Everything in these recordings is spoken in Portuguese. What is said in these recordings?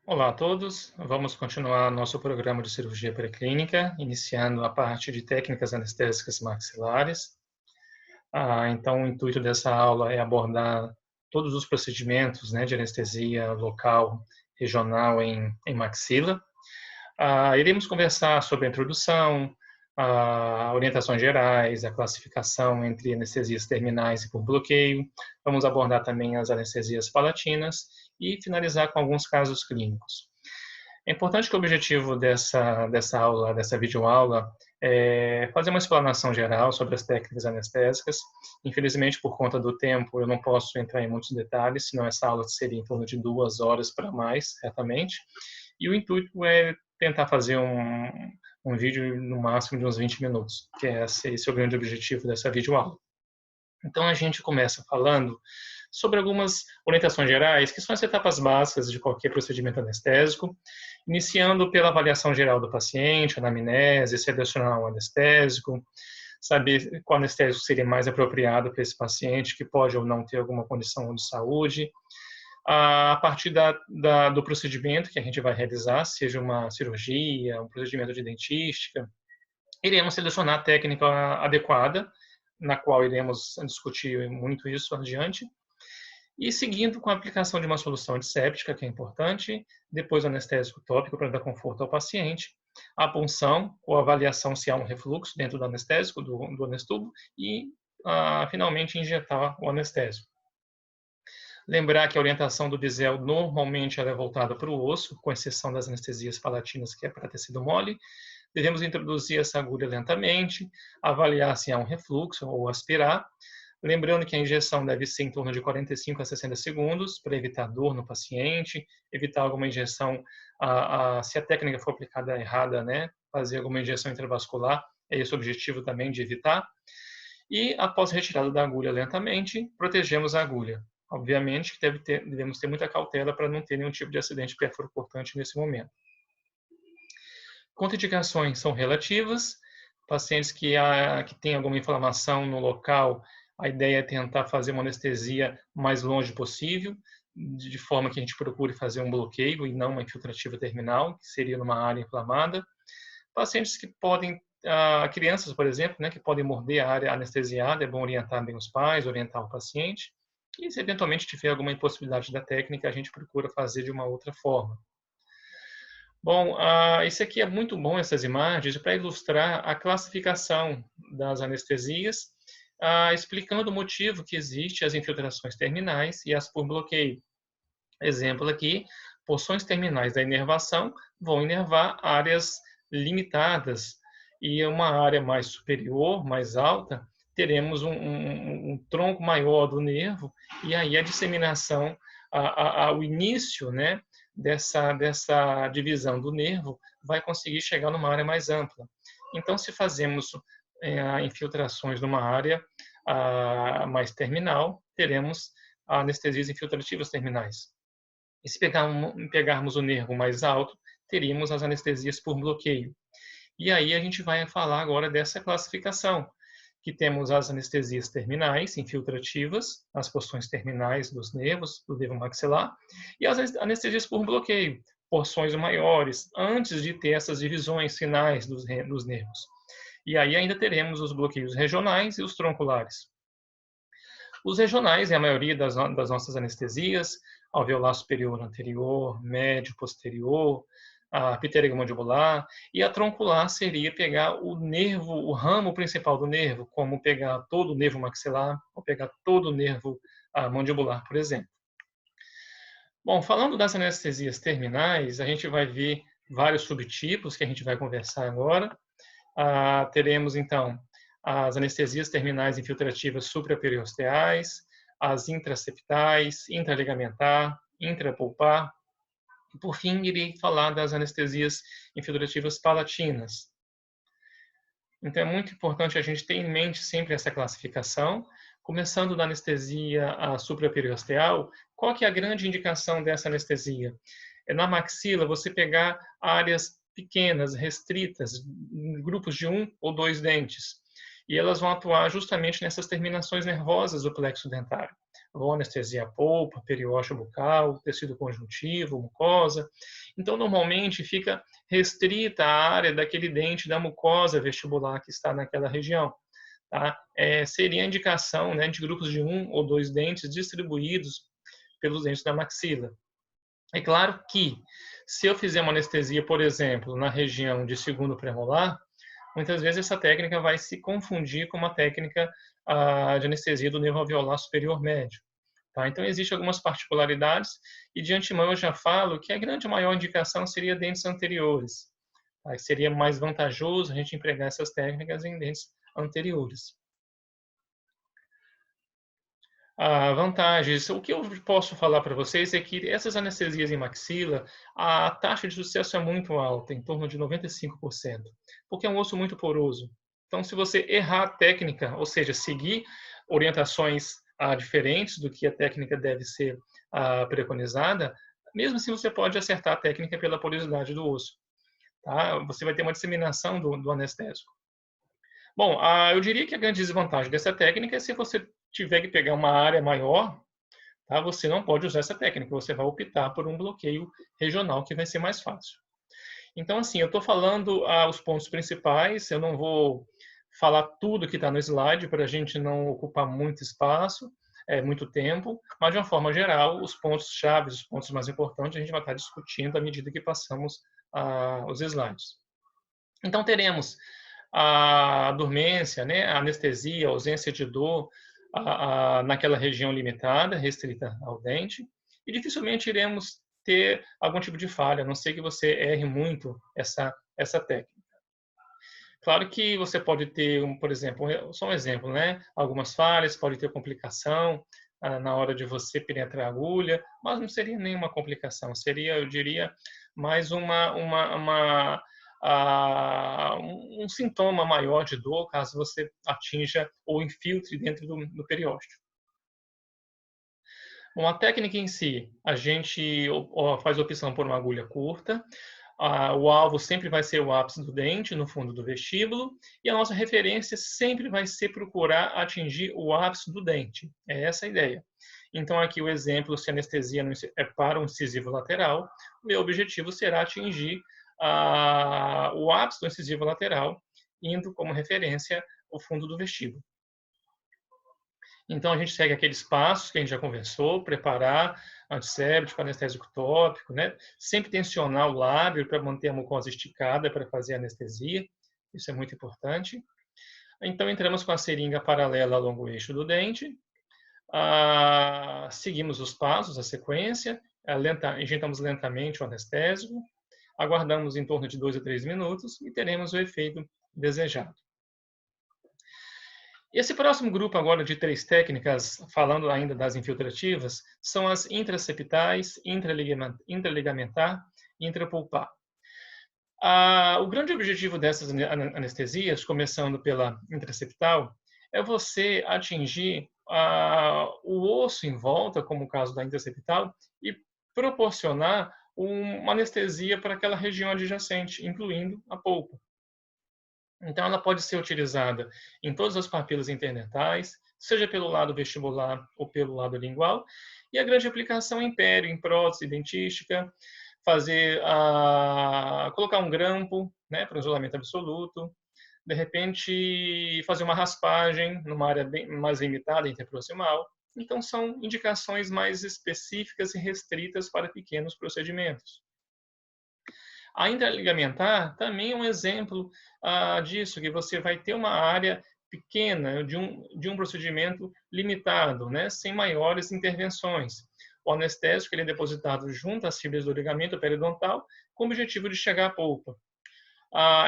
Olá a todos, vamos continuar nosso programa de cirurgia pré-clínica, iniciando a parte de técnicas anestésicas maxilares. Então, o intuito dessa aula é abordar todos os procedimentos, né, de anestesia local, regional em maxila. Iremos conversar sobre a introdução, orientações gerais, a classificação entre anestesias terminais e por bloqueio. Vamos abordar também as anestesias palatinas e finalizar com alguns casos clínicos. É importante que o objetivo dessa aula, dessa videoaula, é fazer uma explanação geral sobre as técnicas anestésicas. Infelizmente, por conta do tempo, eu não posso entrar em muitos detalhes, senão essa aula seria em torno de 2 horas para mais, certamente. E o intuito é tentar fazer um vídeo no máximo de uns 20 minutos, que esse é o grande objetivo dessa videoaula. Então, a gente começa falando sobre algumas orientações gerais, que são as etapas básicas de qualquer procedimento anestésico, iniciando pela avaliação geral do paciente, anamnese, selecionar um anestésico, saber qual anestésico seria mais apropriado para esse paciente, que pode ou não ter alguma condição de saúde. A partir do procedimento que a gente vai realizar, seja uma cirurgia, um procedimento de dentística, iremos selecionar a técnica adequada, na qual iremos discutir muito isso adiante, e seguindo com a aplicação de uma solução antisséptica, que é importante, depois o anestésico tópico para dar conforto ao paciente, a punção ou avaliação se há um refluxo dentro do anestésico, do anestubo, e finalmente injetar o anestésico. Lembrar que a orientação do bisel normalmente ela é voltada para o osso, com exceção das anestesias palatinas, que é para tecido mole. Devemos introduzir essa agulha lentamente, avaliar se há um refluxo ou aspirar. Lembrando que a injeção deve ser em torno de 45 a 60 segundos, para evitar dor no paciente, evitar alguma injeção, se a técnica for aplicada errada, né, fazer alguma injeção intravascular, é esse o objetivo também de evitar. E, após a retirada da agulha lentamente, protegemos a agulha. Obviamente que devemos ter muita cautela para não ter nenhum tipo de acidente perfuro-cortante nesse momento. Contraindicações são relativas. Pacientes que têm alguma inflamação no local, a ideia é tentar fazer uma anestesia mais longe possível, de forma que a gente procure fazer um bloqueio e não uma infiltrativa terminal, que seria numa área inflamada. Pacientes que podem, crianças, por exemplo, né, que podem morder a área anestesiada, é bom orientar bem os pais, orientar o paciente. E se eventualmente tiver alguma impossibilidade da técnica, a gente procura fazer de uma outra forma. Bom, esse aqui é muito bom, essas imagens, para ilustrar a classificação das anestesias, explicando o motivo que existe as infiltrações terminais e as por bloqueio. Exemplo aqui, porções terminais da inervação vão inervar áreas limitadas e uma área mais superior, mais alta, teremos um tronco maior do nervo e aí a disseminação, o início, né, dessa divisão do nervo vai conseguir chegar numa área mais ampla. Então, se fazemos infiltrações numa área mais terminal, teremos anestesias infiltrativas terminais. E se pegarmos o nervo mais alto, teríamos as anestesias por bloqueio. E aí a gente vai falar agora dessa classificação, que temos as anestesias terminais, infiltrativas, as porções terminais dos nervos, do nervo maxilar, e as anestesias por bloqueio, porções maiores, antes de ter essas divisões finais dos nervos. E aí ainda teremos os bloqueios regionais e os tronculares. Os regionais é a maioria das nossas anestesias, alveolar superior anterior, médio posterior, a pterygomandibular, e a troncular seria pegar o nervo, o ramo principal do nervo, como pegar todo o nervo maxilar, ou pegar todo o nervo mandibular, por exemplo. Bom, falando das anestesias terminais, a gente vai ver vários subtipos que a gente vai conversar agora. Teremos, então, as anestesias terminais infiltrativas supraperiosteais, as intraceptais, intraligamentar, intrapulpar. E, por fim, irei falar das anestesias infiltrativas palatinas. Então, é muito importante a gente ter em mente sempre essa classificação. Começando da anestesia supraperiosteal, qual que é a grande indicação dessa anestesia? É na maxila você pegar áreas pequenas, restritas, grupos de 1 ou 2 dentes. E elas vão atuar justamente nessas terminações nervosas do plexo dentário. vou anestesiar a polpa, periósteo bucal, tecido conjuntivo, mucosa. Então, normalmente, fica restrita a área daquele dente da mucosa vestibular que está naquela região. Tá? Seria a indicação, né, de grupos de 1 ou 2 dentes distribuídos pelos dentes da maxila. É claro que, se eu fizer uma anestesia, por exemplo, na região de segundo premolar, muitas vezes essa técnica vai se confundir com uma técnica de anestesia do nervo alveolar superior médio. Tá? Então, existem algumas particularidades e, de antemão, eu já falo que a grande maior indicação seria dentes anteriores. Tá? Seria mais vantajoso a gente empregar essas técnicas em dentes anteriores. Vantagens. O que eu posso falar para vocês é que essas anestesias em maxila, a taxa de sucesso é muito alta, em torno de 95%, porque é um osso muito poroso. Então, se você errar a técnica, ou seja, seguir orientações diferentes do que a técnica deve ser preconizada, mesmo assim você pode acertar a técnica pela porosidade do osso. Tá? Você vai ter uma disseminação do anestésico. Bom, eu diria que a grande desvantagem dessa técnica é se você tiver que pegar uma área maior, tá? Você não pode usar essa técnica, você vai optar por um bloqueio regional, que vai ser mais fácil. Então, assim, eu estou falando os pontos principais, eu não vou falar tudo que está no slide, para a gente não ocupar muito espaço, muito tempo, mas de uma forma geral, os pontos chaves, os pontos mais importantes, a gente vai estar discutindo à medida que passamos os slides. Então, teremos a dormência, né, a anestesia, a ausência de dor naquela região limitada, restrita ao dente, e dificilmente iremos ter algum tipo de falha, a não ser que você erre muito essa técnica. Claro que você pode ter, por exemplo, só um exemplo, né? Algumas falhas, pode ter complicação na hora de você penetrar a agulha, mas não seria nenhuma complicação, seria, eu diria, mais um sintoma maior de dor caso você atinja ou infiltre dentro do periósteo. Bom, a técnica em si, a gente faz opção por uma agulha curta, o alvo sempre vai ser o ápice do dente, no fundo do vestíbulo, e a nossa referência sempre vai ser procurar atingir o ápice do dente. É essa a ideia. Então, aqui o exemplo, se a anestesia é para um incisivo lateral, o meu objetivo será atingir o ápice do incisivo lateral, indo como referência o fundo do vestíbulo. Então, a gente segue aqueles passos que a gente já conversou, preparar antisséptico, anestésico tópico, né? Sempre tensionar o lábio para manter a mucosa esticada para fazer a anestesia, isso é muito importante. Então, entramos com a seringa paralela ao longo eixo do dente, seguimos os passos, a sequência, injetamos lentamente o anestésico, aguardamos em torno de 2 a 3 minutos e teremos o efeito desejado. Esse próximo grupo agora de 3 técnicas, falando ainda das infiltrativas, são as intraceptais, intraligamentar e intrapulpar. O grande objetivo dessas anestesias, começando pela intraceptal, é você atingir o osso em volta, como o caso da intraceptal, e proporcionar uma anestesia para aquela região adjacente, incluindo a polpa. Então, ela pode ser utilizada em todas as papilas interdentais, seja pelo lado vestibular ou pelo lado lingual, e a grande aplicação em pério, em prótese dentística, colocar um grampo, né, para o isolamento absoluto, de repente fazer uma raspagem numa área bem mais limitada, interproximal. Então, são indicações mais específicas e restritas para pequenos procedimentos. A intraligamentar também é um exemplo disso, que você vai ter uma área pequena de um procedimento limitado, né, sem maiores intervenções. O anestésico ele é depositado junto às fibras do ligamento periodontal com o objetivo de chegar à polpa.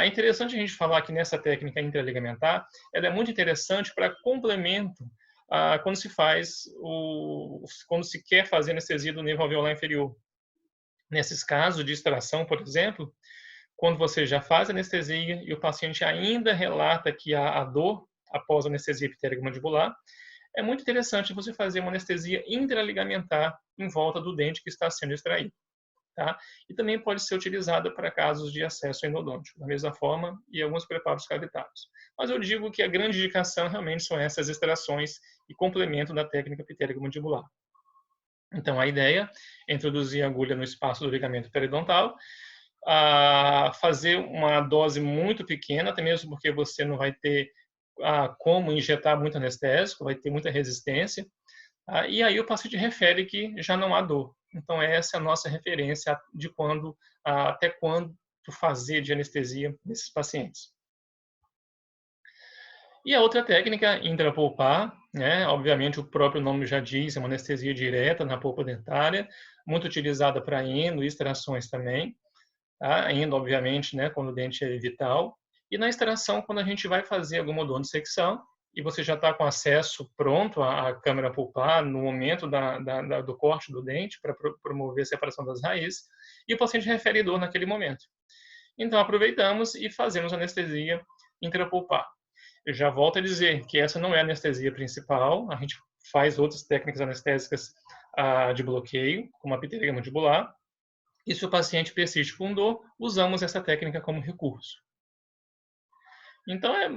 É interessante a gente falar que nessa técnica intraligamentar, ela é muito interessante para complemento quando se quer fazer anestesia do nervo alveolar inferior. Nesses casos de extração, por exemplo, quando você já faz anestesia e o paciente ainda relata que há a dor após a anestesia epitélio-mandibular, é muito interessante você fazer uma anestesia intraligamentar em volta do dente que está sendo extraído. tá? E também pode ser utilizada para casos de acesso endodôntico, da mesma forma, e alguns preparos cavitários. Mas eu digo que a grande indicação realmente são essas extrações e complemento da técnica pitérico-mandibular. Então, a ideia é introduzir a agulha no espaço do ligamento periodontal, fazer uma dose muito pequena, até mesmo porque você não vai ter como injetar muito anestésico, vai ter muita resistência, e aí o paciente refere que já não há dor. Então, essa é a nossa referência de até quando fazer de anestesia nesses pacientes. E a outra técnica, intrapulpar, né? Obviamente o próprio nome já diz, é uma anestesia direta na polpa dentária, muito utilizada para endo e extrações também. Tá? Endo, obviamente, né, quando o dente é vital. E na extração, quando a gente vai fazer alguma odontodissecção, e você já está com acesso pronto à câmara pulpar no momento do corte do dente, para promover a separação das raízes, e o paciente refere dor naquele momento. Então, aproveitamos e fazemos anestesia intrapulpar. Eu já volto a dizer que essa não é a anestesia principal, a gente faz outras técnicas anestésicas de bloqueio, como a piteria mandibular, e se o paciente persiste com dor, usamos essa técnica como recurso. Então, é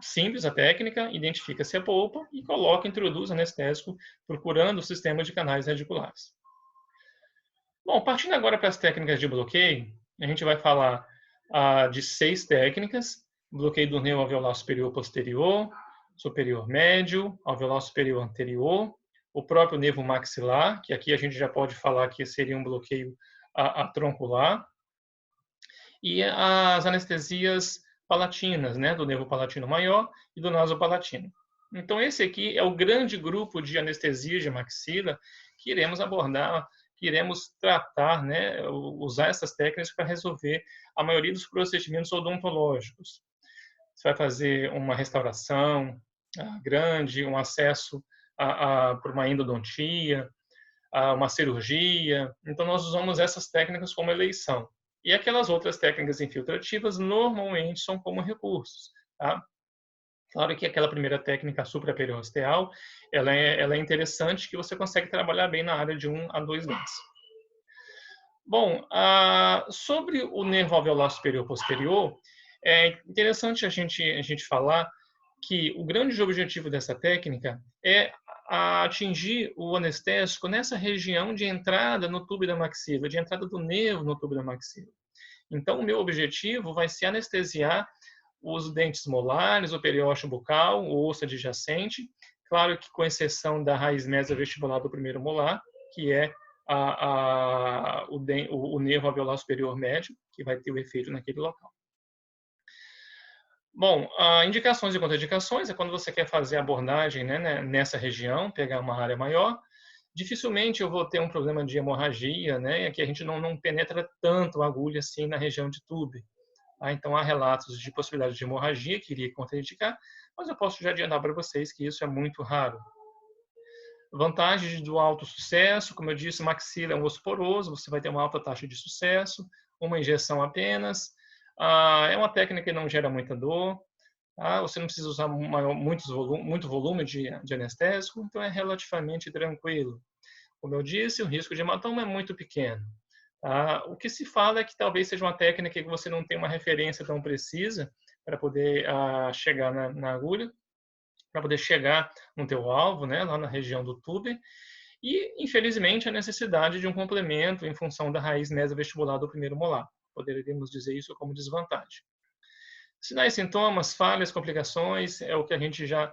simples a técnica, identifica-se a polpa e introduz anestésico, procurando o sistema de canais radiculares. Bom, partindo agora para as técnicas de bloqueio, a gente vai falar de 6 técnicas: bloqueio do nervo alveolar superior posterior, superior médio, alveolar superior anterior, o próprio nervo maxilar, que aqui a gente já pode falar que seria um bloqueio troncular, e as anestesias palatinas, né, do nervo palatino maior e do nasopalatino. Então, esse aqui é o grande grupo de anestesias de maxila que iremos abordar, que iremos tratar, né, usar essas técnicas para resolver a maioria dos procedimentos odontológicos. Você vai fazer uma restauração grande, um acesso para uma endodontia, uma cirurgia. Então, nós usamos essas técnicas como eleição. E aquelas outras técnicas infiltrativas normalmente são como recursos. Tá? Claro que aquela primeira técnica supraperiosteal, ela é interessante, que você consegue trabalhar bem na área de 1 a 2 dentes. Bom, sobre o nervo alveolar superior posterior, é interessante a gente falar que o grande objetivo dessa técnica é atingir o anestésico nessa região de entrada no tubo da maxila, de entrada do nervo no tubo da maxila. Então, o meu objetivo vai ser anestesiar os dentes molares, o periósteo bucal, o osso adjacente, claro que com exceção da raiz mesovestibular do primeiro molar, que é o nervo alveolar superior médio, que vai ter o efeito naquele local. Bom, indicações e contraindicações é quando você quer fazer a abordagem, né, nessa região, pegar uma área maior. Dificilmente eu vou ter um problema de hemorragia, né? Aqui a gente não penetra tanto a agulha assim na região de tube. Então há relatos de possibilidade de hemorragia que iria contraindicar, mas eu posso já adiantar para vocês que isso é muito raro. Vantagens do alto sucesso, como eu disse, maxila é um osso poroso, você vai ter uma alta taxa de sucesso, uma injeção apenas. É uma técnica que não gera muita dor. Você não precisa usar muito volume de anestésico, então é relativamente tranquilo. Como eu disse, o risco de hematoma é muito pequeno. O que se fala é que talvez seja uma técnica que você não tem uma referência tão precisa para poder chegar na agulha, para poder chegar no teu alvo, né, lá na região do tuber, e, infelizmente, a necessidade de um complemento em função da raiz mesovestibular do primeiro molar. Poderíamos dizer isso como desvantagem. Sinais, sintomas, falhas, complicações, é o que a gente já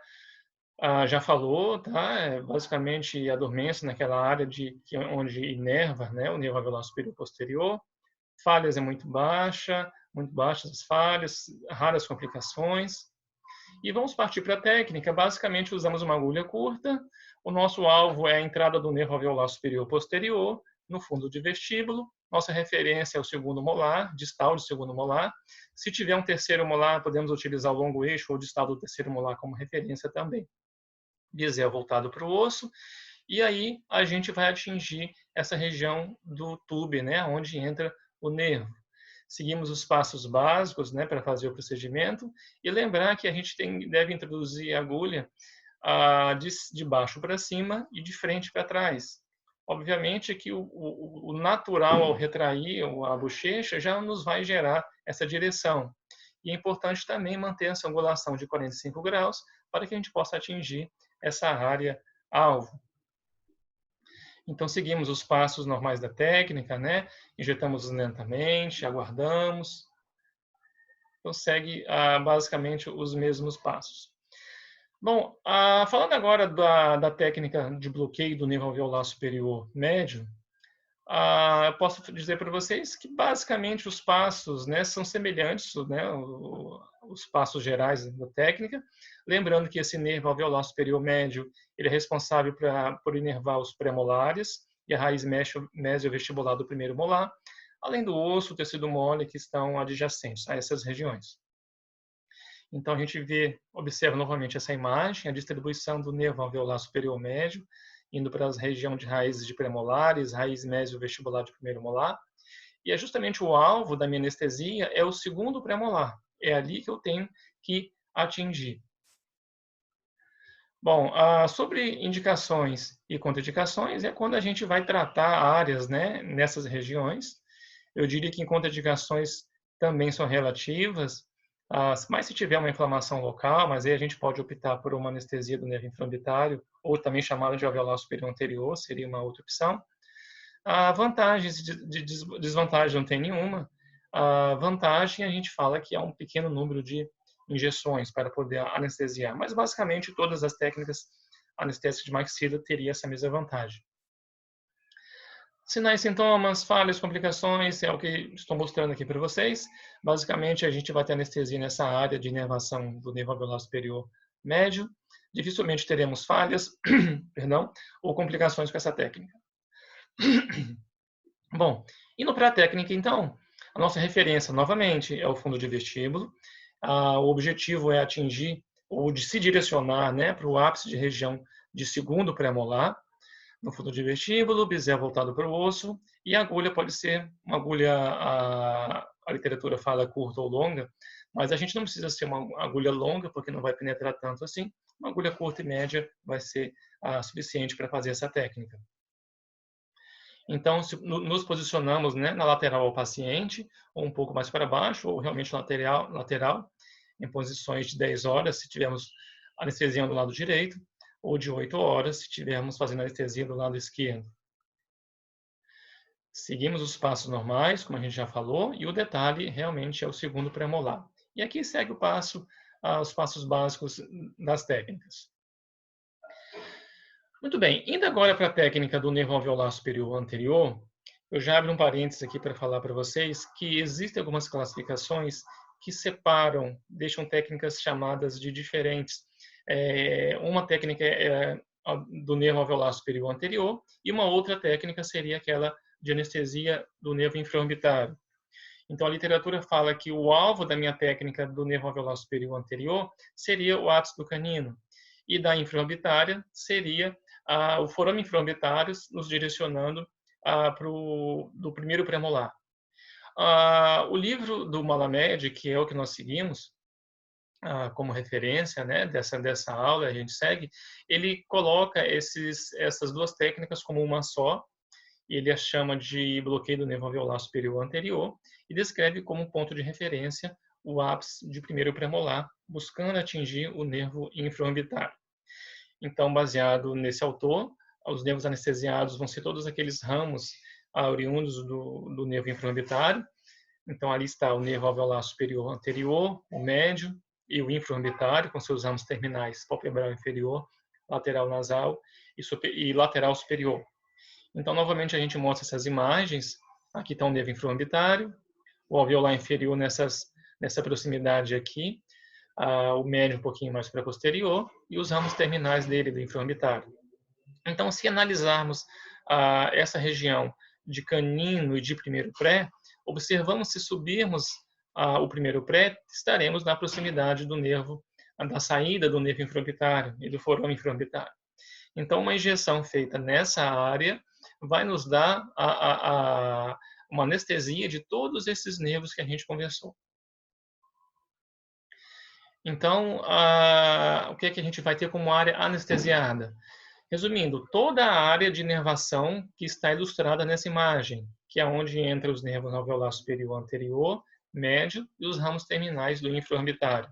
falou, tá? É basicamente a dormência naquela área onde inerva, né, o nervo alveolar superior posterior. Falhas é muito baixas as falhas, raras complicações. E vamos partir para a técnica. Basicamente, usamos uma agulha curta. O nosso alvo é a entrada do nervo alveolar superior posterior, no fundo de vestíbulo. Nossa referência é o segundo molar, distal do segundo molar. Se tiver um terceiro molar, podemos utilizar o longo eixo ou distal do terceiro molar como referência também. Bisel voltado para o osso. E aí a gente vai atingir essa região do tube, né, onde entra o nervo. Seguimos os passos básicos, né, para fazer o procedimento, e lembrar que a gente deve introduzir a agulha de baixo para cima e de frente para trás. obviamente que o natural ao retrair a bochecha já nos vai gerar essa direção. E é importante também manter essa angulação de 45 graus para que a gente possa atingir essa área alvo. Então, seguimos os passos normais da técnica, né? Injetamos lentamente, aguardamos. Então, segue basicamente os mesmos passos. Bom, falando agora da técnica de bloqueio do nervo alveolar superior médio, eu posso dizer para vocês que basicamente os passos, né, são semelhantes, né, os passos gerais da técnica. Lembrando que esse nervo alveolar superior médio, ele é responsável por inervar os pré-molares e a raiz mesiovestibular do primeiro molar, além do osso, o tecido mole que estão adjacentes a essas regiões. Então a gente observa novamente essa imagem, a distribuição do nervo alveolar superior médio, indo para a região de raízes de premolares, raiz mesiovestibular de primeiro molar. E é justamente o alvo da minha anestesia é o segundo premolar. É ali que eu tenho que atingir. Bom, sobre indicações e contraindicações é quando a gente vai tratar áreas, né, nessas regiões. Eu diria que em contraindicações também são relativas, mas se tiver uma inflamação local, mas aí a gente pode optar por uma anestesia do nervo infraorbitário, ou também chamada de alveolar superior anterior, seria uma outra opção. Vantagens de desvantagem não tem nenhuma. A vantagem a gente fala que há um pequeno número de injeções para poder anestesiar, mas basicamente todas as técnicas anestésicas de maxila teriam essa mesma vantagem. Sinais, sintomas, falhas, complicações, é o que estou mostrando aqui para vocês. Basicamente, a gente vai ter anestesia nessa área de inervação do nervo alveolar superior médio. Dificilmente teremos falhas, perdão, ou complicações com essa técnica. Bom, indo para a técnica, então, a nossa referência, novamente, é o fundo de vestíbulo. O objetivo é atingir, ou de se direcionar, né, para o ápice de região de segundo pré-molar, no fundo de vestíbulo, bisel voltado para o osso, e a agulha pode ser uma agulha, a literatura fala curta ou longa, mas a gente não precisa ser uma agulha longa, porque não vai penetrar tanto assim. Uma agulha curta e média vai ser suficiente para fazer essa técnica. Então, nos posicionamos, né, na lateral ao paciente, ou um pouco mais para baixo, ou realmente lateral, em posições de 10 horas, se tivermos anestesia do lado direito, ou de 8 horas, se estivermos fazendo anestesia do lado esquerdo. Seguimos os passos normais, como a gente já falou, e o detalhe realmente é o segundo premolar. E aqui segue os passos básicos das técnicas. Muito bem, indo agora para a técnica do nervo alveolar superior anterior, eu já abro um parênteses aqui para falar para vocês que existem algumas classificações que separam, deixam técnicas chamadas de diferentes. Uma técnica é a do nervo alveolar superior anterior e uma outra técnica seria aquela de anestesia do nervo infraorbitário. Então, a literatura fala que o alvo da minha técnica do nervo alveolar superior anterior seria o ápice do canino e da infraorbitária seria o forame infraorbitário nos direcionando do primeiro premolar. O livro do Malamed, que é o que nós seguimos como referência, né, dessa aula, a gente segue, ele coloca essas duas técnicas como uma só, ele a chama de bloqueio do nervo alveolar superior anterior e descreve como ponto de referência o ápice de primeiro premolar, buscando atingir o nervo infraorbitário. Então, baseado nesse autor, os nervos anestesiados vão ser todos aqueles ramos oriundos do nervo infraorbitário. Então, ali está o nervo alveolar superior anterior, o médio e o infraorbitário, com seus ramos terminais palpebral inferior, lateral nasal e lateral superior. Então, novamente, a gente mostra essas imagens. Aqui está o nervo infraorbitário, o alveolar inferior nessa proximidade aqui, o médio um pouquinho mais para posterior e os ramos terminais dele, do infraorbitário. Então, se analisarmos essa região de canino e de primeiro pré, observamos se subirmos o primeiro pré, estaremos na proximidade do nervo, da saída do nervo infraorbitário e do forame infraorbitário. Então, uma injeção feita nessa área vai nos dar uma anestesia de todos esses nervos que a gente conversou. Então, o que é que a gente vai ter como área anestesiada? Resumindo, toda a área de inervação que está ilustrada nessa imagem, que é onde entra os nervos alveolar superior anterior, médio e os ramos terminais do infraorbitário.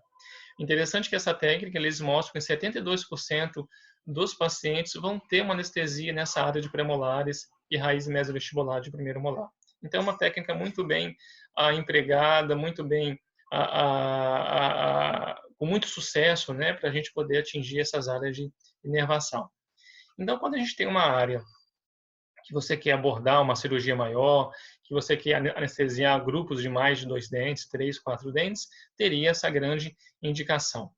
Interessante que essa técnica, eles mostram que 72% dos pacientes vão ter uma anestesia nessa área de premolares e raiz mesovestibular de primeiro molar. Então, é uma técnica muito bem empregada, muito bem, com muito sucesso, né, para a gente poder atingir essas áreas de inervação. Então, quando a gente tem uma área que você quer abordar uma cirurgia maior, que você quer anestesiar grupos de mais de 2 dentes, 3, 4 dentes, teria essa grande indicação.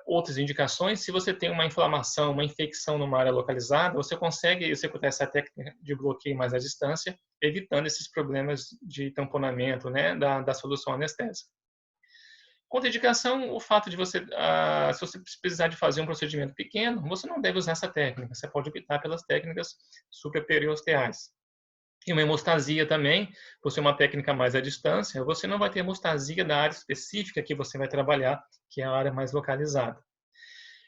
Outras indicações, se você tem uma inflamação, uma infecção numa área localizada, você consegue executar essa técnica de bloqueio mais à distância, evitando esses problemas de tamponamento, né, da solução anestésica. Contraindicação, o fato de você, se você precisar de fazer um procedimento pequeno, você não deve usar essa técnica, você pode optar pelas técnicas supraperiosteais. E uma hemostasia também, por ser uma técnica mais à distância, você não vai ter hemostasia da área específica que você vai trabalhar, que é a área mais localizada.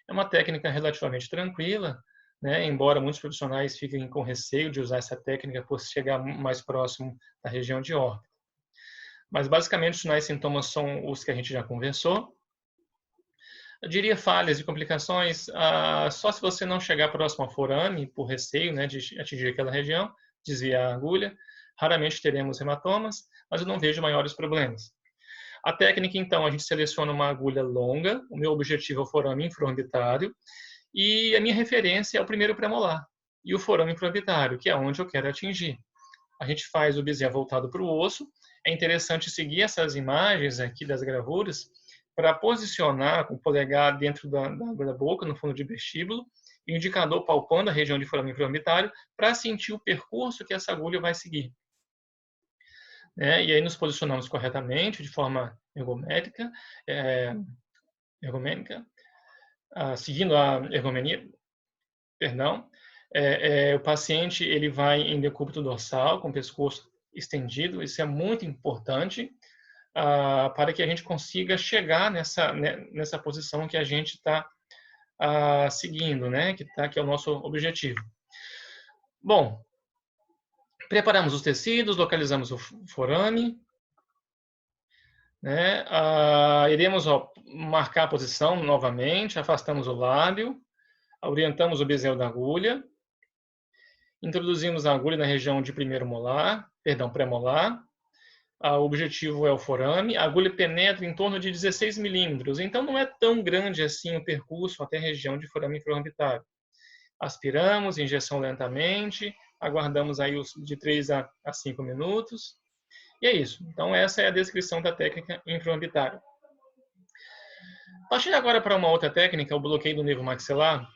É uma técnica relativamente tranquila, né? Embora muitos profissionais fiquem com receio de usar essa técnica por chegar mais próximo da região de órbita. Mas, basicamente, os sinais e sintomas são os que a gente já conversou. Eu diria falhas e complicações, só se você não chegar próximo ao forame, por receio, né, de atingir aquela região, desviar a agulha. Raramente teremos hematomas, mas eu não vejo maiores problemas. A técnica, então, a gente seleciona uma agulha longa, o meu objetivo é o forame infraorbitário, e a minha referência é o primeiro premolar, e o forame infraorbitário, que é onde eu quero atingir. A gente faz o biseio voltado para o osso. É interessante seguir essas imagens aqui das gravuras para posicionar com o polegar dentro da boca, no fundo de vestíbulo, e o indicador palpando a região de forame infraorbitário para sentir o percurso que essa agulha vai seguir. E aí nos posicionamos corretamente, de forma ergomêtrica, seguindo a ergonomia, perdão. O paciente ele vai em decúbito dorsal, com o pescoço estendido. Isso é muito importante para que a gente consiga chegar nessa posição que a gente está seguindo, né? Que é o nosso objetivo. Bom, preparamos os tecidos, localizamos o forame, né? Iremos marcar a posição novamente, afastamos o lábio, orientamos o bezel da agulha, introduzimos a agulha na região de pré-molar. O objetivo é o forame. A agulha penetra em torno de 16 milímetros, então não é tão grande assim o percurso até a região de forame infraorbitário. Aspiramos, injeção lentamente, aguardamos aí de 3 a 5 minutos. E é isso. Então essa é a descrição da técnica infraorbitária. Partindo agora para uma outra técnica, o bloqueio do nervo maxilar.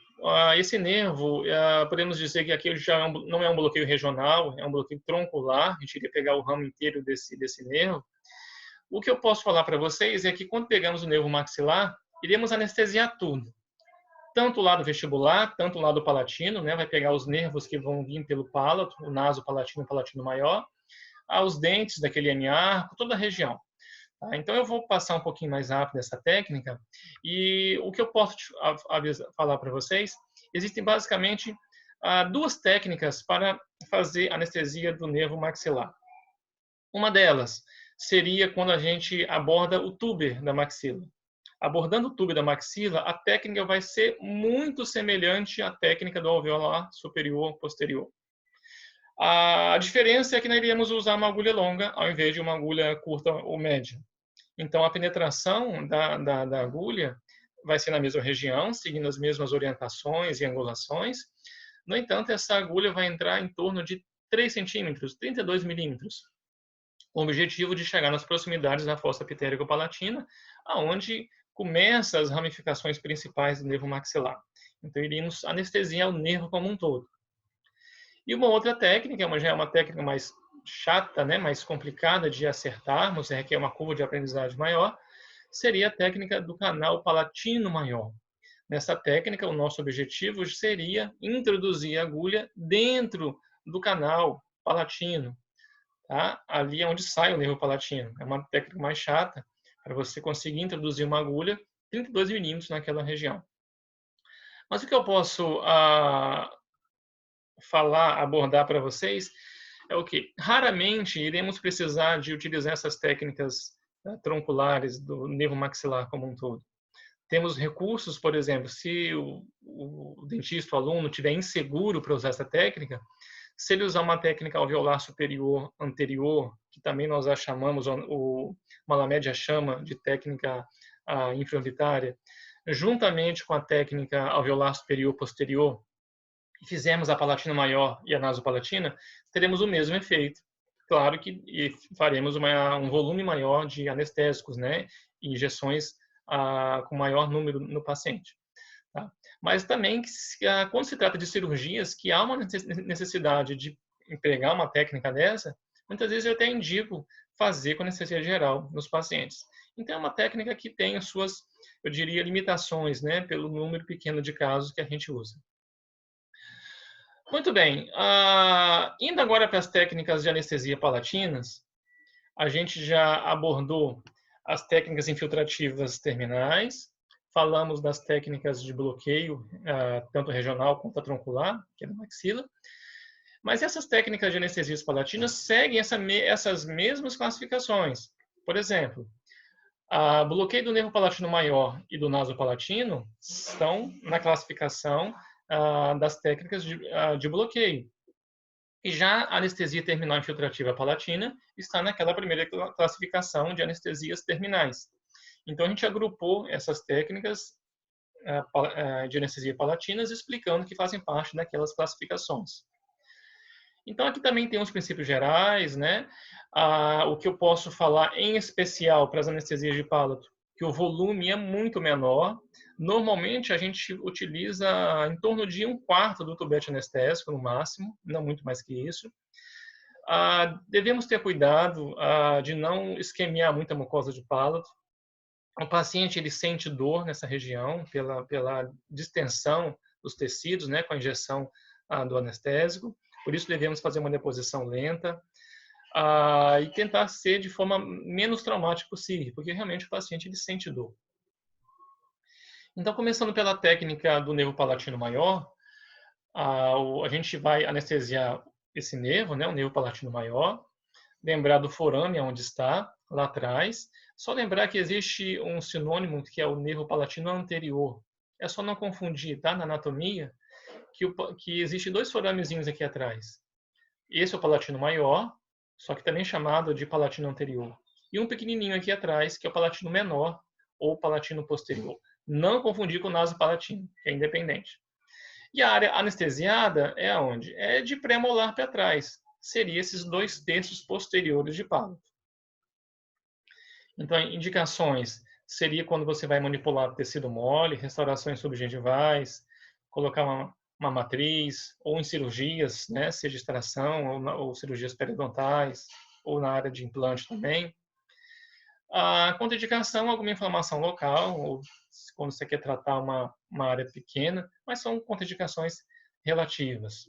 Esse nervo, podemos dizer que aqui já não é um bloqueio regional, é um bloqueio troncular. A gente iria pegar o ramo inteiro desse nervo. O que eu posso falar para vocês é que quando pegamos o nervo maxilar, iremos anestesiar tudo. Tanto o lado vestibular, tanto o lado palatino, né? Vai pegar os nervos que vão vir pelo palato, o naso palatino, o palatino maior, os dentes daquele hemiarco, toda a região. Então, eu vou passar um pouquinho mais rápido essa técnica. E o que eu posso falar para vocês, existem basicamente 2 técnicas para fazer anestesia do nervo maxilar. Uma delas seria quando a gente aborda o túber da maxila. Abordando o túber da maxila, a técnica vai ser muito semelhante à técnica do alveolar superior posterior. A diferença é que nós iríamos usar uma agulha longa ao invés de uma agulha curta ou média. Então, a penetração da agulha vai ser na mesma região, seguindo as mesmas orientações e angulações. No entanto, essa agulha vai entrar em torno de 3 centímetros, 32 milímetros, com o objetivo de chegar nas proximidades da fossa pitérico-palatina, aonde começam as ramificações principais do nervo maxilar. Então, iríamos anestesiar o nervo como um todo. E uma outra técnica, já é uma técnica mais chata, né, mais complicada de acertarmos, requer uma curva de aprendizagem maior, seria a técnica do canal palatino maior. Nessa técnica, o nosso objetivo seria introduzir a agulha dentro do canal palatino, tá? Ali é onde sai o nervo palatino. É uma técnica mais chata para você conseguir introduzir uma agulha 32 milímetros naquela região. Mas o que eu posso abordar para vocês é o que raramente iremos precisar de utilizar essas técnicas tronculares do nervo maxilar como um todo. Temos recursos, por exemplo, se o dentista, o aluno, estiver inseguro para usar essa técnica, se ele usar uma técnica alveolar superior anterior, que também nós a chamamos, o Malamed a chama de técnica infraorbitária, juntamente com a técnica alveolar superior posterior, e fizermos a palatina maior e a nasopalatina, teremos o mesmo efeito. Claro que faremos um volume maior de anestésicos, né, e injeções com maior número no paciente. Tá? Mas também, quando se trata de cirurgias que há uma necessidade de empregar uma técnica dessa, muitas vezes eu até indico fazer com anestesia geral nos pacientes. Então, é uma técnica que tem as suas, eu diria, limitações, né, pelo número pequeno de casos que a gente usa. Muito bem. Indo agora para as técnicas de anestesia palatinas, a gente já abordou as técnicas infiltrativas terminais, falamos das técnicas de bloqueio, tanto regional quanto troncular, que é da maxila. Mas essas técnicas de anestesias palatinas seguem essas mesmas classificações. Por exemplo, o bloqueio do nervo palatino maior e do nasopalatino estão na classificação das técnicas de bloqueio. E já a anestesia terminal infiltrativa palatina está naquela primeira classificação de anestesias terminais. Então, a gente agrupou essas técnicas de anestesia palatinas, explicando que fazem parte daquelas classificações. Então, aqui também tem os princípios gerais, né? O que eu posso falar em especial para as anestesias de palato, que o volume é muito menor. Normalmente, a gente utiliza em torno de 1/4 do tubete anestésico, no máximo, não muito mais que isso. Devemos ter cuidado de não esquemiar muito a mucosa de palato. O paciente ele sente dor nessa região pela distensão dos tecidos, né, com a injeção do anestésico. Por isso devemos fazer uma deposição lenta e tentar ser de forma menos traumática possível, porque realmente o paciente ele sente dor. Então, começando pela técnica do nervo palatino maior, a gente vai anestesiar esse nervo, né, o nervo palatino maior, lembrar do forame onde está, lá atrás. Só lembrar que existe um sinônimo que é o nervo palatino anterior. É só não confundir, tá? Na anatomia, que existe 2 foramezinhos aqui atrás. Esse é o palatino maior, só que também chamado de palatino anterior. E um pequenininho aqui atrás, que é o palatino menor, ou palatino posterior. Não confundir com o nasopalatino, que é independente. E a área anestesiada é aonde? É de pré-molar para trás. Seria esses 2/3 posteriores de palato. Então, indicações seria quando você vai manipular tecido mole, restaurações subgengivais, colocar uma matriz, ou em cirurgias, né, seja extração ou cirurgias periodontais, ou na área de implante também. A contraindicação, alguma inflamação local, ou quando você quer tratar uma área pequena, mas são contraindicações relativas.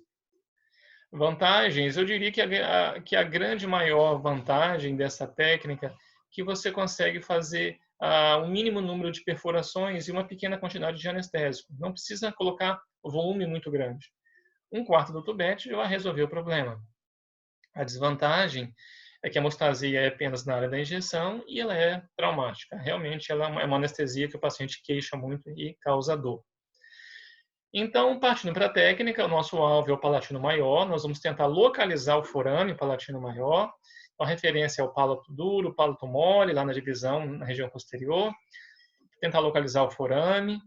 Vantagens, eu diria que a grande maior vantagem dessa técnica que você consegue fazer um mínimo número de perfurações e uma pequena quantidade de anestésico. Não precisa colocar volume muito grande. 1/4 do tubete já vai resolver o problema. A desvantagem é que a hemostasia é apenas na área da injeção e ela é traumática. Realmente, ela é uma anestesia que o paciente queixa muito e causa dor. Então, partindo para a técnica, o nosso alvo é o palatino maior. Nós vamos tentar localizar o forame palatino maior. Então, a referência é o palato duro, o palato mole, lá na divisão, na região posterior. Tentar localizar o forame.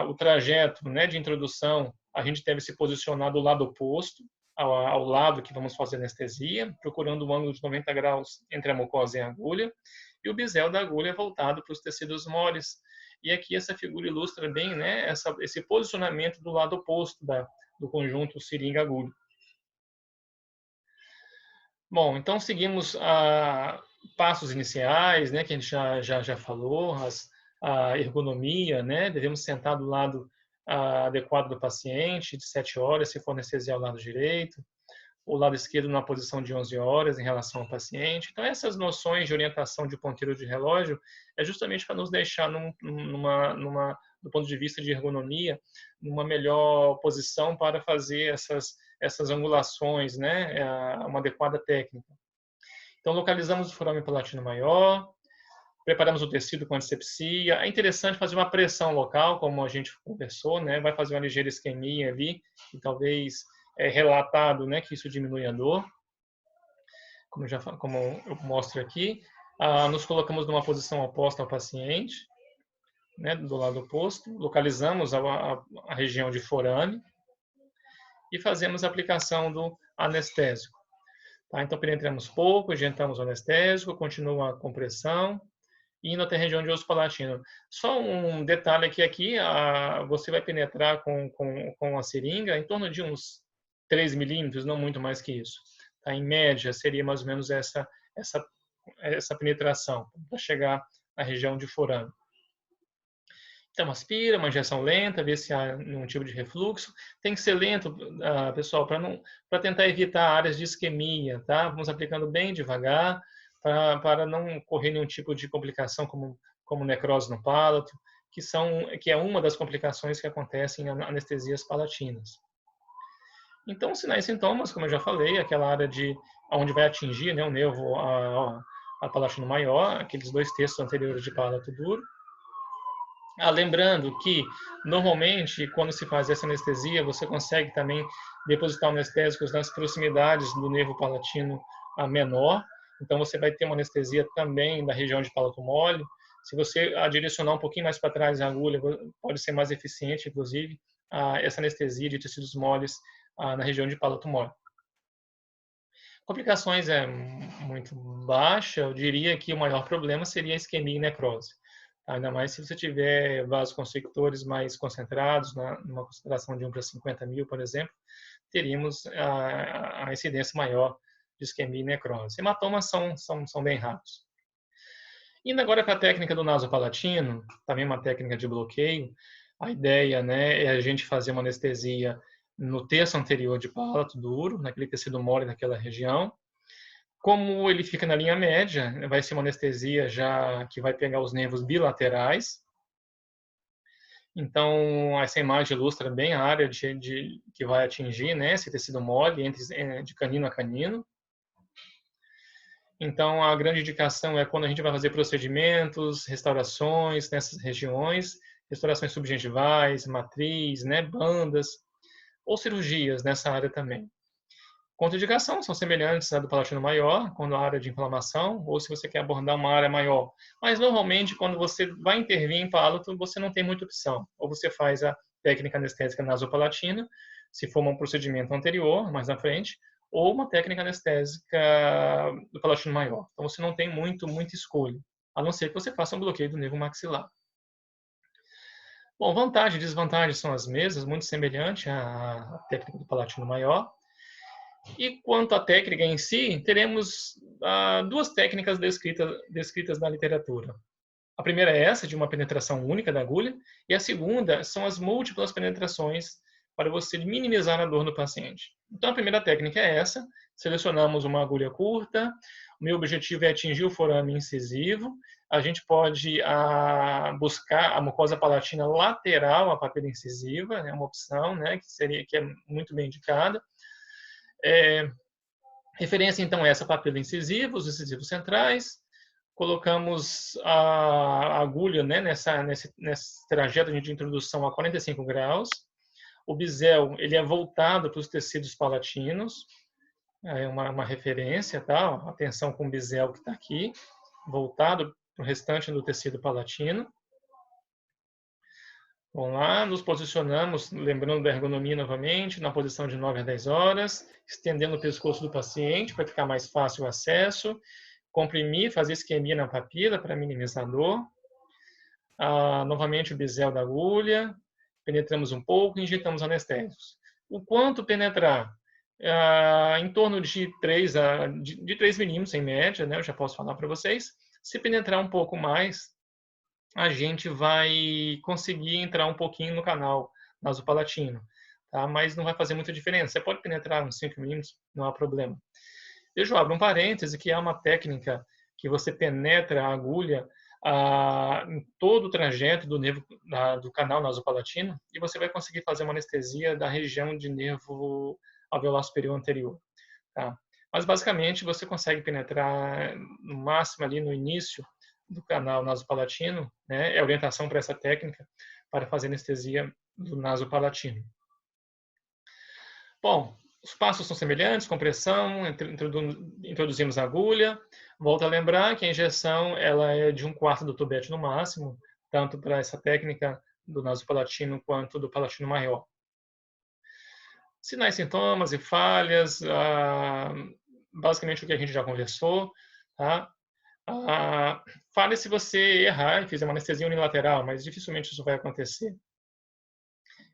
O trajeto, né, de introdução, a gente deve se posicionar do lado oposto, ao lado que vamos fazer anestesia, procurando um ângulo de 90 graus entre a mucosa e a agulha. E o bisel da agulha é voltado para os tecidos moles. E aqui essa figura ilustra bem, né, esse posicionamento do lado oposto do conjunto seringa-agulha. Bom, então seguimos passos iniciais, né, que a gente já falou, a ergonomia, né, devemos sentar do lado adequado do paciente, de 7 horas, se for anestesiar o lado direito, o lado esquerdo na posição de 11 horas em relação ao paciente. Então, essas noções de orientação de ponteiro de relógio é justamente para nos deixar numa do ponto de vista de ergonomia, numa melhor posição para fazer essas angulações, né, uma adequada técnica. Então, localizamos o forame palatino maior, preparamos o tecido com antisepsia. É interessante fazer uma pressão local, como a gente conversou, né? Vai fazer uma ligeira isquemia ali, e talvez relatado, né, que isso diminui a dor, como eu mostro aqui. Nos colocamos numa posição oposta ao paciente, né, do lado oposto, localizamos a região de forame e fazemos a aplicação do anestésico. Tá? Então, penetramos pouco, injetamos o anestésico, continua a compressão, indo até a região de osso palatino. Só um detalhe aqui você vai penetrar com a seringa em torno de uns 3 milímetros, não muito mais que isso. Tá? Em média, seria mais ou menos essa penetração, para chegar à região de forame. Então, aspira, uma injeção lenta, ver se há nenhum tipo de refluxo. Tem que ser lento, pessoal, para tentar evitar áreas de isquemia, tá? Vamos aplicando bem devagar, para não correr nenhum tipo de complicação, como necrose no palato, que é uma das complicações que acontecem em anestesias palatinas. Então, sinais e sintomas, como eu já falei, aquela área onde vai atingir, né, o nervo a palatino maior, aqueles 2/3 anteriores de palato duro. Lembrando que, normalmente, quando se faz essa anestesia, você consegue também depositar anestésicos nas proximidades do nervo palatino menor. Então, você vai ter uma anestesia também da região de palato mole. Se você direcionar um pouquinho mais para trás a agulha, pode ser mais eficiente, inclusive, essa anestesia de tecidos moles na região de palato mole. Complicações é muito baixa. Eu diria que o maior problema seria a isquemia e necrose. Ainda mais se você tiver vasoconstrictores mais concentrados, numa concentração de 1 para 50 mil, por exemplo, teríamos a incidência maior de isquemia e necrose. Hematomas são bem raros. Indo agora para a técnica do nasopalatino, também uma técnica de bloqueio, a ideia, né, é a gente fazer uma anestesia no terço anterior de palato duro, naquele tecido mole naquela região. Como ele fica na linha média, vai ser uma anestesia já que vai pegar os nervos bilaterais. Então, essa imagem ilustra bem a área que vai atingir, né, esse tecido mole de canino a canino. Então, a grande indicação é quando a gente vai fazer procedimentos, restaurações nessas regiões, restaurações subgengivais, matriz, né, bandas, ou cirurgias nessa área também. Contraindicação são semelhantes à do palatino maior, quando a área de inflamação, ou se você quer abordar uma área maior. Mas, normalmente, quando você vai intervir em palato, você não tem muita opção. Ou você faz a técnica anestésica nasopalatina, se for um procedimento anterior, mais na frente, ou uma técnica anestésica do palatino maior. Então, você não tem muita escolha, a não ser que você faça um bloqueio do nervo maxilar. Bom, vantagem e desvantagem são as mesmas, muito semelhante à técnica do palatino maior. E quanto à técnica em si, teremos duas técnicas descritas na literatura. A primeira é essa, de uma penetração única da agulha, e a segunda são as múltiplas penetrações para você minimizar a dor no paciente. Então, a primeira técnica é essa, selecionamos uma agulha curta, o meu objetivo é atingir o forame incisivo, a gente pode buscar a mucosa palatina lateral à papila incisiva, é uma opção, né, que é muito bem indicada. Referência, então, é essa papila incisiva, os incisivos centrais. Colocamos a agulha, né, nesse trajeto de introdução a 45 graus. O bisel ele é voltado para os tecidos palatinos. É uma referência, tá? Atenção com o bisel que está aqui, voltado para o restante do tecido palatino. Vamos lá, nos posicionamos, lembrando da ergonomia novamente, na posição de 9 a 10 horas, estendendo o pescoço do paciente para ficar mais fácil o acesso, comprimir, fazer isquemia na papila para minimizar a dor. Novamente o bisel da agulha, penetramos um pouco e injetamos anestésicos. O quanto penetrar? Em torno de 3 milímetros em média, né, eu já posso falar para vocês. Se penetrar um pouco mais, a gente vai conseguir entrar um pouquinho no canal nasopalatino, tá? Mas não vai fazer muita diferença. Você pode penetrar uns 5 milímetros, não há problema. Eu abro um parêntese que é uma técnica que você penetra a agulha em todo o trajeto do nervo do canal nasopalatino e você vai conseguir fazer uma anestesia da região de nervo alveolar superior anterior. Tá? Mas basicamente você consegue penetrar no máximo ali no início do canal nasopalatino, né? É a orientação para essa técnica para fazer anestesia do nasopalatino. Bom, os passos são semelhantes, compressão, introduzimos a agulha. Volto a lembrar que a injeção ela é de 1/4 do tubete no máximo, tanto para essa técnica do nasopalatino quanto do palatino maior. Sinais, sintomas e falhas, basicamente o que a gente já conversou, tá? Falha se você errar e fizer uma anestesia unilateral, mas dificilmente isso vai acontecer.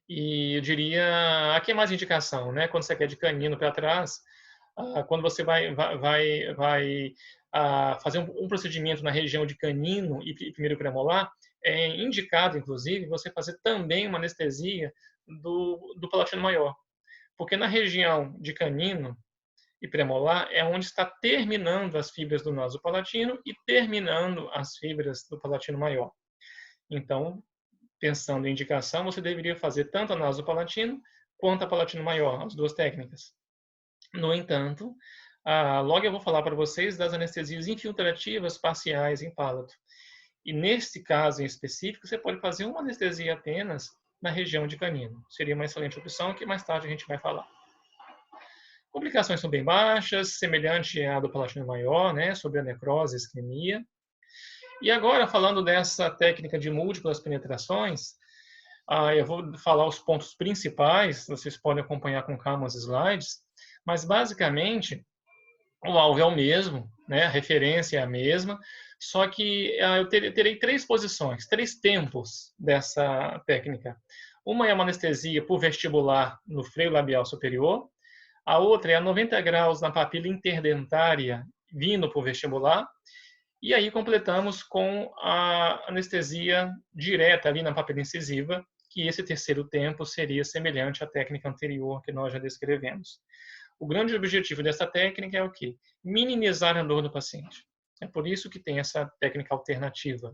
E eu diria, aqui é mais indicação, né? Quando você quer de canino para trás, quando você vai fazer um procedimento na região de canino e primeiro premolar, é indicado, inclusive, você fazer também uma anestesia do palatino maior. Porque na região de canino e premolar é onde está terminando as fibras do nasopalatino e terminando as fibras do palatino maior. Então, pensando em indicação, você deveria fazer tanto a nasopalatino quanto a palatino maior, as duas técnicas. No entanto, logo eu vou falar para vocês das anestesias infiltrativas parciais em palato. E nesse caso em específico, você pode fazer uma anestesia apenas na região de canino. Seria uma excelente opção que mais tarde a gente vai falar. Complicações são bem baixas, semelhante à do palatino maior, né, sobre a necrose e isquemia. E agora, falando dessa técnica de múltiplas penetrações, eu vou falar os pontos principais, vocês podem acompanhar com calma os slides, mas basicamente o alvo é o mesmo, né, a referência é a mesma, só que eu terei três posições, três tempos dessa técnica. Uma é uma anestesia por vestibular no freio labial superior, a outra é a 90 graus na papila interdentária vindo por vestibular, e aí completamos com a anestesia direta ali na papila incisiva, que esse terceiro tempo seria semelhante à técnica anterior que nós já descrevemos. O grande objetivo dessa técnica é o quê? Minimizar a dor do paciente. É por isso que tem essa técnica alternativa.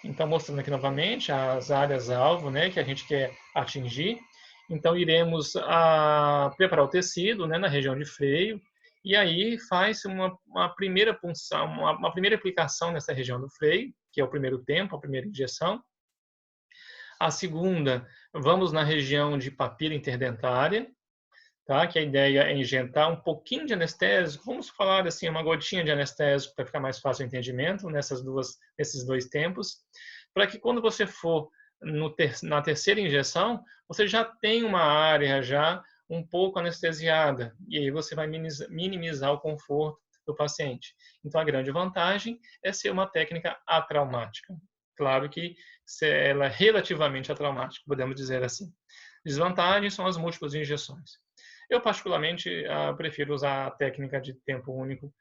Então, mostrando aqui novamente as áreas-alvo, né, que a gente quer atingir. Então, iremos preparar o tecido, né, na região de freio, e aí faz uma primeira punção, uma primeira aplicação nessa região do freio, que é o primeiro tempo, a primeira injeção. A segunda, vamos na região de papila interdentária, tá? Que a ideia é injetar um pouquinho de anestésico, vamos falar assim, uma gotinha de anestésico para ficar mais fácil o entendimento nesses dois tempos, para que quando você for na terceira injeção, você já tem uma área já um pouco anestesiada, e aí você vai minimizar o conforto do paciente. Então, a grande vantagem é ser uma técnica atraumática. Claro que ela é relativamente atraumática, podemos dizer assim. Desvantagens são as múltiplas injeções. Eu, particularmente, prefiro usar a técnica de tempo único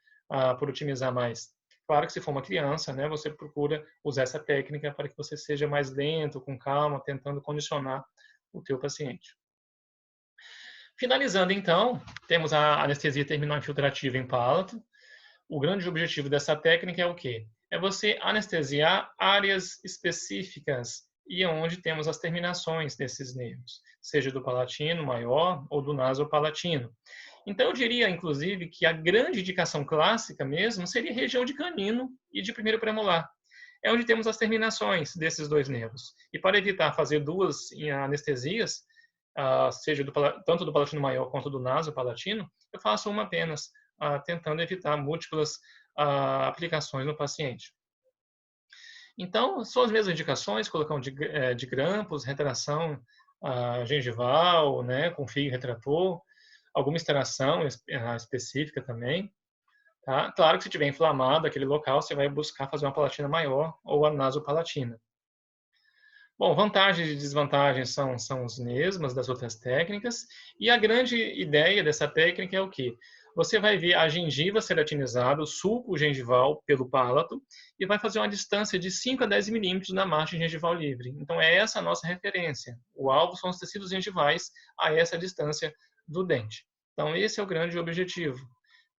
por otimizar mais. Claro que se for uma criança, né, você procura usar essa técnica para que você seja mais lento, com calma, tentando condicionar o teu paciente. Finalizando, então, temos a anestesia terminal infiltrativa em palato. O grande objetivo dessa técnica é o quê? É você anestesiar áreas específicas e onde temos as terminações desses nervos, seja do palatino maior ou do nasopalatino. Então, eu diria, inclusive, que a grande indicação clássica mesmo seria a região de canino e de primeiro premolar. É onde temos as terminações desses dois nervos. E para evitar fazer duas anestesias, seja tanto do palatino maior quanto do nasopalatino, eu faço uma apenas, tentando evitar múltiplas aplicações no paciente. Então, são as mesmas indicações, colocação de grampos, retração gengival, né, com fio retrator, alguma extração específica também. Tá? Claro que se tiver inflamado aquele local, você vai buscar fazer uma palatina maior ou a nasopalatina. Bom, vantagens e desvantagens são as mesmas das outras técnicas, e a grande ideia dessa técnica é o quê? Você vai ver a gengiva ceratinizada, o suco gengival pelo palato, e vai fazer uma distância de 5 a 10 milímetros na margem gengival livre. Então, é essa a nossa referência. O alvo são os tecidos gengivais a essa distância do dente. Então, esse é o grande objetivo.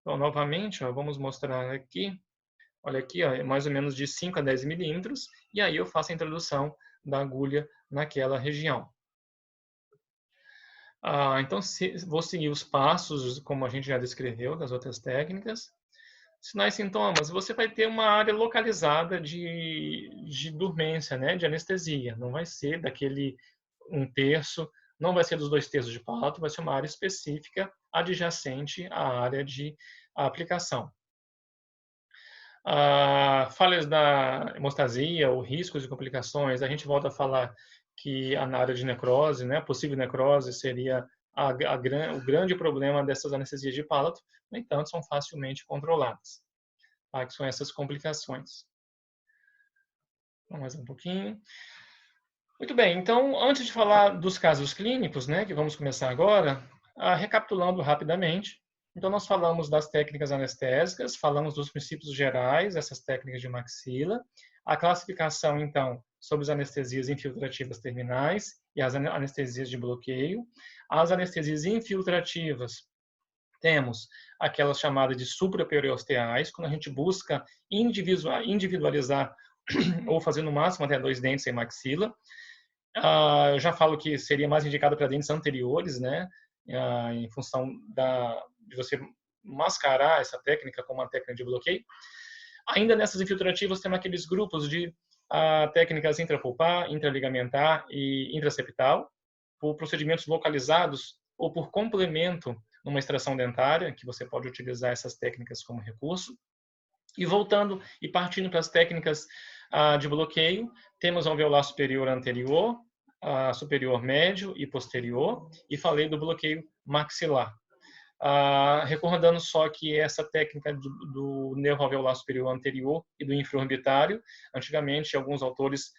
Então, novamente, vamos mostrar aqui Olha aqui, ó, é mais ou menos de 5 a 10 milímetros, e aí eu faço a introdução da agulha naquela região. Então, vou seguir os passos, como a gente já descreveu, das outras técnicas. Sinais e sintomas, você vai ter uma área localizada de dormência, né, de anestesia. Não vai ser daquele 1/3, não vai ser dos 2/3 de palato, vai ser uma área específica adjacente à área de aplicação. Falhas da hemostasia ou riscos de complicações, a gente volta a falar que na área de necrose, né, possível necrose seria o grande problema dessas anestesias de palato, no entanto, são facilmente controladas, tá? Que são essas complicações. Vamos mais um pouquinho. Muito bem, então, antes de falar dos casos clínicos, né, que vamos começar agora, recapitulando rapidamente. Então, nós falamos das técnicas anestésicas, falamos dos princípios gerais, essas técnicas de maxila, a classificação, então, sobre as anestesias infiltrativas terminais e as anestesias de bloqueio. As anestesias infiltrativas, temos aquelas chamadas de supraperiosteais, quando a gente busca individualizar ou fazer no máximo até 2 dentes em maxila. Eu já falo que seria mais indicado para dentes anteriores, né? Em função de você mascarar essa técnica como uma técnica de bloqueio. Ainda nessas infiltrativas temos aqueles grupos de técnicas intrapulpar, intraligamentar e intraseptal, por procedimentos localizados ou por complemento numa extração dentária, que você pode utilizar essas técnicas como recurso. E voltando e partindo para as técnicas de bloqueio, temos alveolar superior anterior, superior médio e posterior, e falei do bloqueio maxilar. Recordando só que essa técnica do nervo alveolar superior anterior e do infraorbitário, antigamente alguns autores,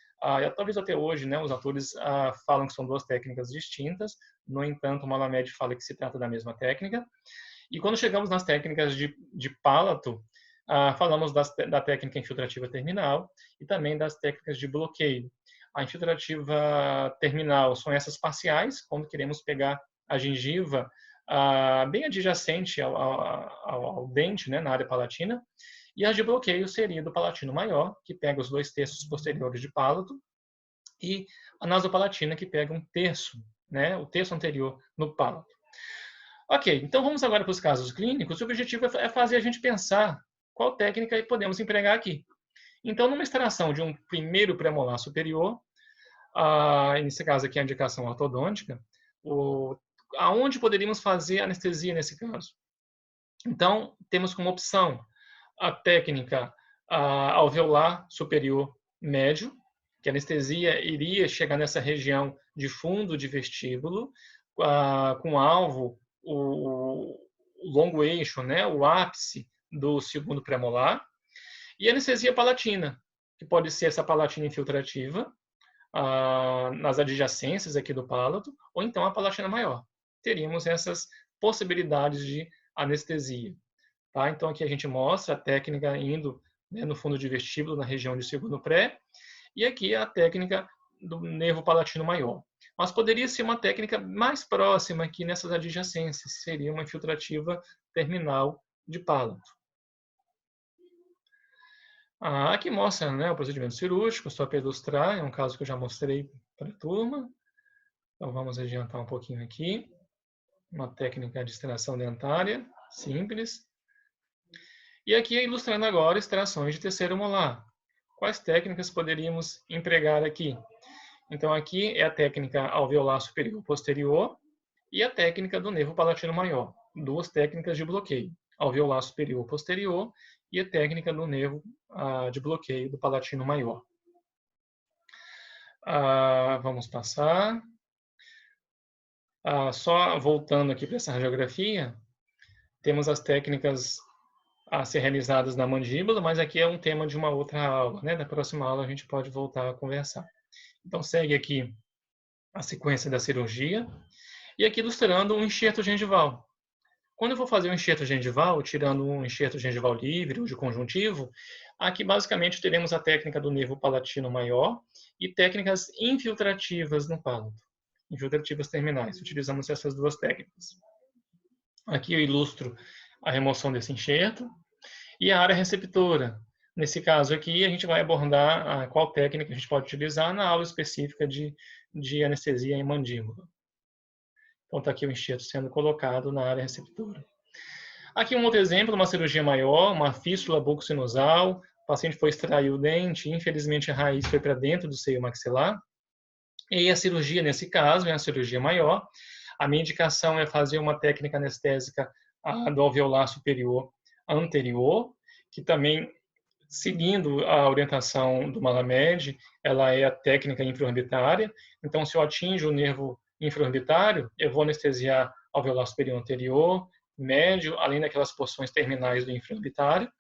talvez até hoje, né, os autores falam que são duas técnicas distintas, no entanto, o Malamed fala que se trata da mesma técnica. E quando chegamos nas técnicas de palato, falamos da técnica infiltrativa terminal e também das técnicas de bloqueio. A infiltrativa terminal são essas parciais, quando queremos pegar a gengiva bem adjacente ao dente, né, na área palatina, e a de bloqueio seria do palatino maior, que pega os 2/3 posteriores de palato, e a nasopalatina, que pega 1/3, né, o terço anterior no palato. Ok, então vamos agora para os casos clínicos. O objetivo é fazer a gente pensar qual técnica podemos empregar aqui. Então, numa extração de um primeiro premolar superior, nesse caso aqui a indicação ortodôntica, aonde poderíamos fazer anestesia nesse caso? Então, temos como opção a técnica alveolar superior médio, que a anestesia iria chegar nessa região de fundo de vestíbulo, com alvo o longo eixo, né, o ápice do segundo premolar, e anestesia palatina, que pode ser essa palatina infiltrativa, nas adjacências aqui do palato, ou então a palatina maior. Teríamos essas possibilidades de anestesia. Tá? Então aqui a gente mostra a técnica indo, né, no fundo de vestíbulo, na região de segundo pré, e aqui a técnica do nervo palatino maior. Mas poderia ser uma técnica mais próxima aqui nessas adjacências, seria uma infiltrativa terminal de palato. Aqui mostra, né, o procedimento cirúrgico, só para ilustrar, é um caso que eu já mostrei para a turma. Então vamos adiantar um pouquinho aqui. Uma técnica de extração dentária, simples. E aqui ilustrando agora extrações de terceiro molar. Quais técnicas poderíamos empregar aqui? Então aqui é a técnica alveolar superior posterior e a técnica do nervo palatino maior. Duas técnicas de bloqueio. Alveolar superior posterior e a técnica do nervo de bloqueio do palatino maior. Vamos passar. Só voltando aqui para essa radiografia, temos as técnicas a ser realizadas na mandíbula, mas aqui é um tema de uma outra aula, né? Na próxima aula a gente pode voltar a conversar. Então segue aqui a sequência da cirurgia e aqui ilustrando um enxerto gengival. Quando eu vou fazer um enxerto gengival, tirando um enxerto gengival livre ou de conjuntivo, aqui basicamente teremos a técnica do nervo palatino maior e técnicas infiltrativas no palato, infiltrativas terminais. Utilizamos essas duas técnicas. Aqui eu ilustro a remoção desse enxerto e a área receptora. Nesse caso aqui, a gente vai abordar qual técnica a gente pode utilizar na aula específica de anestesia em mandíbula. Então, está aqui o enxerto sendo colocado na área receptora. Aqui um outro exemplo, uma cirurgia maior, uma fístula bucosinusal. O paciente foi extrair o dente, infelizmente a raiz foi para dentro do seio maxilar. E a cirurgia, nesse caso, é uma cirurgia maior. A minha indicação é fazer uma técnica anestésica do alveolar superior anterior, que também, seguindo a orientação do Malamed, ela é a técnica infraorbitária. Então, se eu atinjo o nervo infraorbitário, eu vou anestesiar alveolar superior anterior, médio, além daquelas porções terminais do infraorbitário.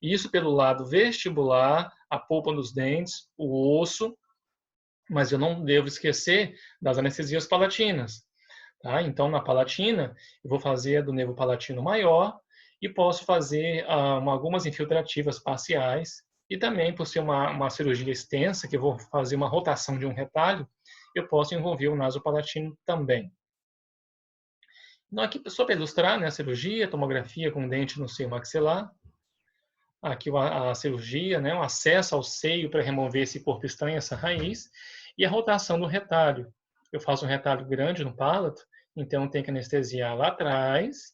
Isso pelo lado vestibular, a polpa dos dentes, o osso, mas eu não devo esquecer das anestesias palatinas. Tá? Então, na palatina, eu vou fazer do nervo palatino maior e posso fazer algumas infiltrativas parciais. E também, por ser uma cirurgia extensa, que eu vou fazer uma rotação de um retalho, eu posso envolver o nasopalatino também. Então, aqui, só para ilustrar, né, a cirurgia, tomografia com dente no seio maxilar. Aqui a cirurgia, né, o acesso ao seio para remover esse corpo estranho, essa raiz, e a rotação do retalho. Eu faço um retalho grande no palato, então tem que anestesiar lá atrás,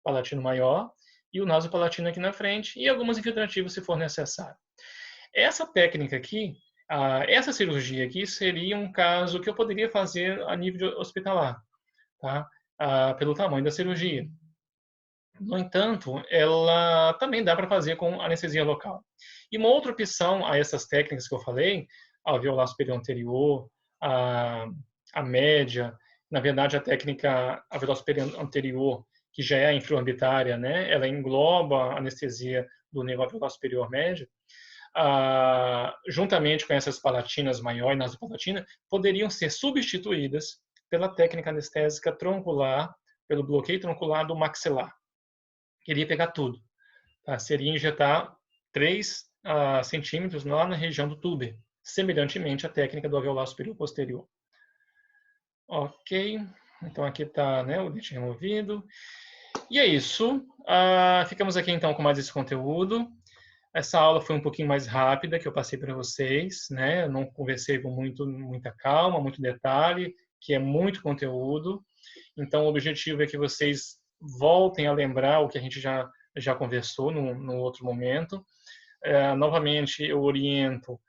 palatino maior, e o nasopalatino aqui na frente, e algumas infiltrativas se for necessário. Essa técnica aqui, essa cirurgia aqui seria um caso que eu poderia fazer a nível hospitalar, tá? Pelo tamanho da cirurgia. No entanto, ela também dá para fazer com anestesia local. E uma outra opção a essas técnicas que eu falei, a alveolar superior anterior, a média, na verdade a técnica alveolar superior anterior, que já é a infraorbitária, né, ela engloba a anestesia do nervo alveolar superior médio, juntamente com essas palatinas maior e nasopalatina, poderiam ser substituídas pela técnica anestésica troncular, pelo bloqueio troncular do maxilar. Queria pegar tudo. Tá? Seria injetar 3 centímetros lá na região do túber, semelhantemente à técnica do alveolar superior posterior. Ok, então aqui está, né, o dente removido. E é isso. Ficamos aqui então com mais esse conteúdo. Essa aula foi um pouquinho mais rápida que eu passei para vocês, né? Eu não conversei com muita calma, muito detalhe, que é muito conteúdo. Então, o objetivo é que vocês voltem a lembrar o que a gente já conversou no outro momento. Novamente, eu oriento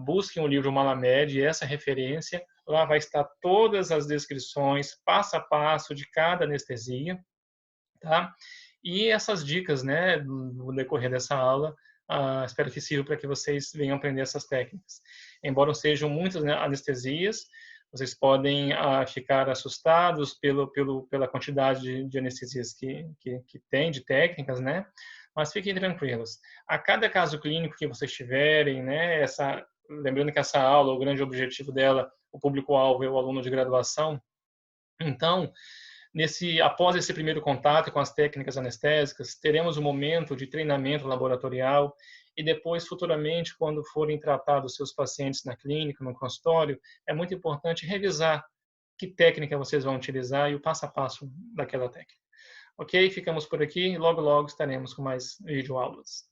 busquem o livro Malamed, essa referência. Lá vai estar todas as descrições, passo a passo, de cada anestesia. Tá? E essas dicas, né, no decorrer dessa aula, espero que sirva para que vocês venham aprender essas técnicas. Embora sejam muitas, né, anestesias, vocês podem ficar assustados pela quantidade de anestesias que tem, de técnicas, né? Mas fiquem tranquilos. A cada caso clínico que vocês tiverem, né, lembrando que essa aula, o grande objetivo dela, o público-alvo é o aluno de graduação, então, após esse primeiro contato com as técnicas anestésicas, teremos um momento de treinamento laboratorial e depois, futuramente, quando forem tratados seus pacientes na clínica, no consultório, é muito importante revisar que técnica vocês vão utilizar e o passo a passo daquela técnica. Ok? Ficamos por aqui e logo, logo estaremos com mais videoaulas.